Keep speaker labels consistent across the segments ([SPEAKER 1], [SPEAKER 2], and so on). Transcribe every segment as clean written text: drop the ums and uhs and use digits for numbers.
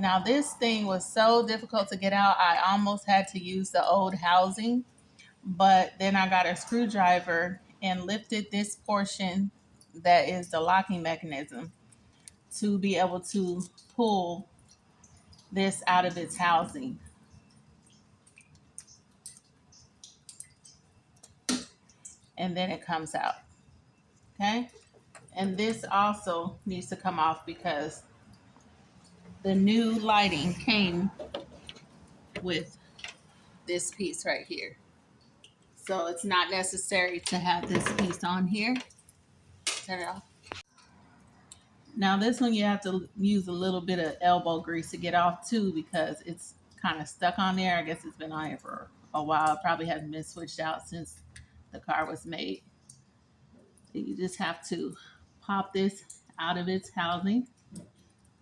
[SPEAKER 1] Now this thing was so difficult to get out. I almost had to use the old housing, but then I got a screwdriver and lifted this portion that is the locking mechanism to be able to pull this out of its housing. And then it comes out. Okay? And this also needs to come off because the new lighting came with this piece right here. So it's not necessary to have this piece on here. Turn it off. Now this one you have to use a little bit of elbow grease to get off too because it's kind of stuck on there. I guess it's been on here for a while. It probably hasn't been switched out since the car was made. So you just have to pop this out of its housing.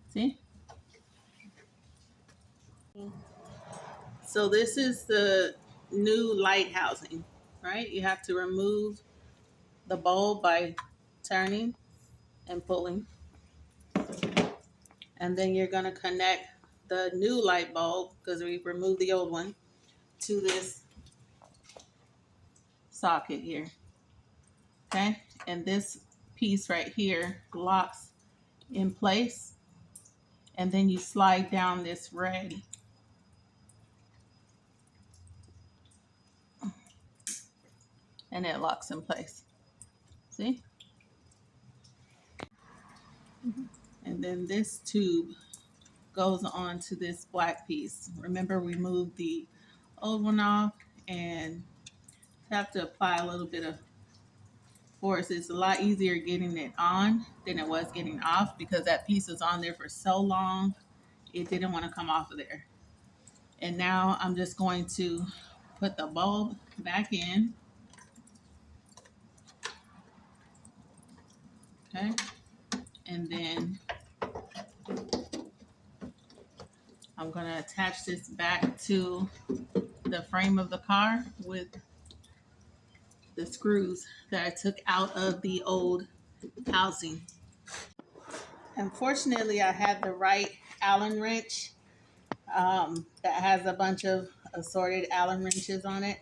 [SPEAKER 1] See? So this is the new light housing, right? You have to remove the bulb by turning and pulling. And then you're going to connect the new light bulb, because we removed the old one, to this socket here. Okay? And this piece right here locks in place. And then you slide down this red. And it locks in place. See? And then this tube goes on to this black piece. Remember, we moved the old one off and have to apply a little bit of force. It's a lot easier getting it on than it was getting off because that piece was on there for so long, it didn't want to come off of there. And now I'm just going to put the bulb back in. Okay. And then I'm going to attach this back to the frame of the car with the screws that I took out of the old housing. Unfortunately, I had the right Allen wrench that has a bunch of assorted Allen wrenches on it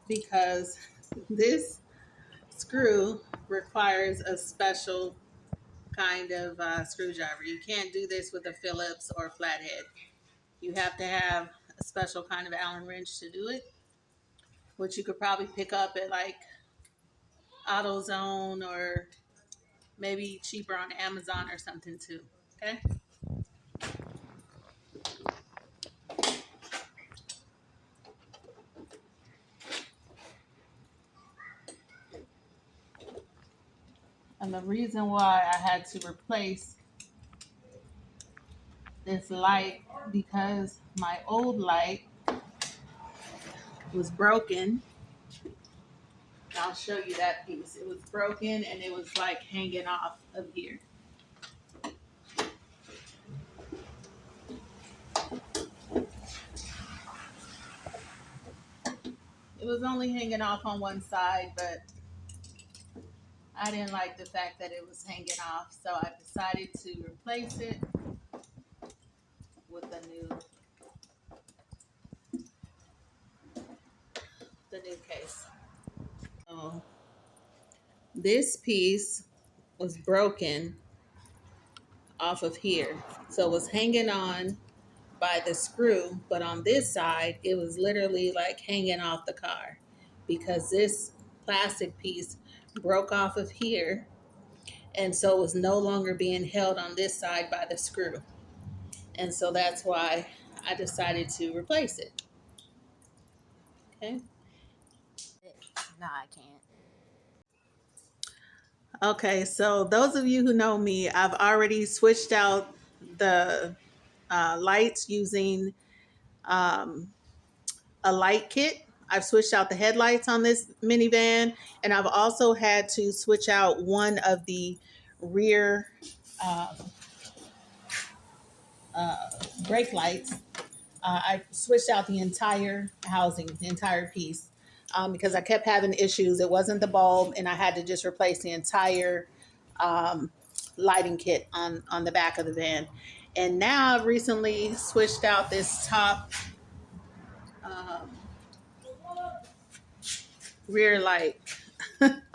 [SPEAKER 1] because this screw requires a special kind of screwdriver. You can't do this with a Phillips or a flathead. You have to have a special kind of Allen wrench to do it, which you could probably pick up at like AutoZone or maybe cheaper on Amazon or something too. Okay. And the reason why I had to replace this light because my old light was broken. I'll show you that piece. It was broken and it was like hanging off of here. It was only hanging off on one side, but I didn't like the fact that it was hanging off, so I decided to replace it with the new case. So this piece was broken off of here. So it was hanging on by the screw, but on this side, it was literally like hanging off the car because this plastic piece broke off of here. And so it was no longer being held on this side by the screw. And so that's why I decided to replace it. Okay.
[SPEAKER 2] No, I can't.
[SPEAKER 1] Okay, so those of you who know me, I've already switched out the lights using um, a light kit. I've switched out the headlights on this minivan, and I've also had to switch out one of the rear uh, brake lights. I switched out the entire housing, the entire piece, because I kept having issues. It wasn't the bulb, and I had to just replace the entire um, lighting kit on the back of the van. And now I've recently switched out this top um, rear light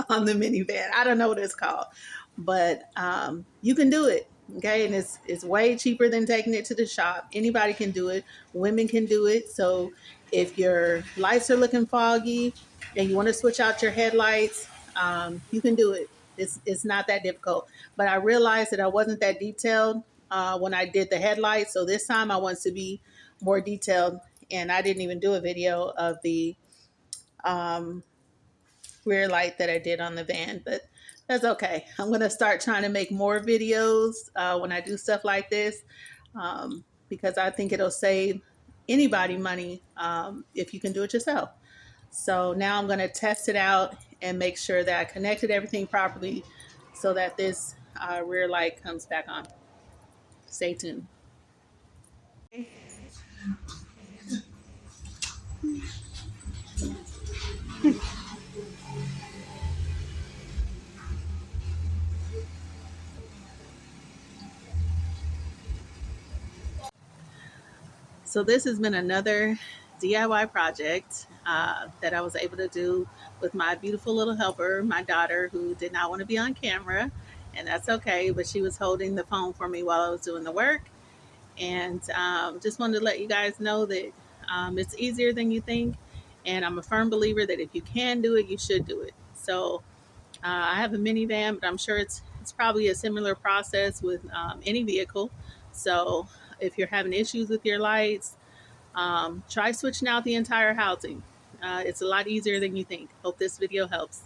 [SPEAKER 1] on the minivan. I don't know what it's called, but you can do it. Okay, and it's way cheaper than taking it to the shop. Anybody can do it. Women can do it. So if your lights are looking foggy and you want to switch out your headlights, you can do it. It's not that difficult. But I realized that I wasn't that detailed when I did the headlights. So this time I want to be more detailed, and I didn't even do a video of the um, rear light that I did on the van, but that's okay. I'm going to start trying to make more videos when I do stuff like this because I think it'll save anybody money if you can do it yourself. So now I'm going to test it out and make sure that I connected everything properly so that this rear light comes back on. Stay tuned. So this has been another DIY project that I was able to do with my beautiful little helper, my daughter, who did not want to be on camera, and that's okay. But she was holding the phone for me while I was doing the work, and just wanted to let you guys know that it's easier than you think, and I'm a firm believer that if you can do it, you should do it. So I have a minivan, but I'm sure it's probably a similar process with any vehicle. So if you're having issues with your lights, try switching out the entire housing. It's a lot easier than you think. Hope this video helps.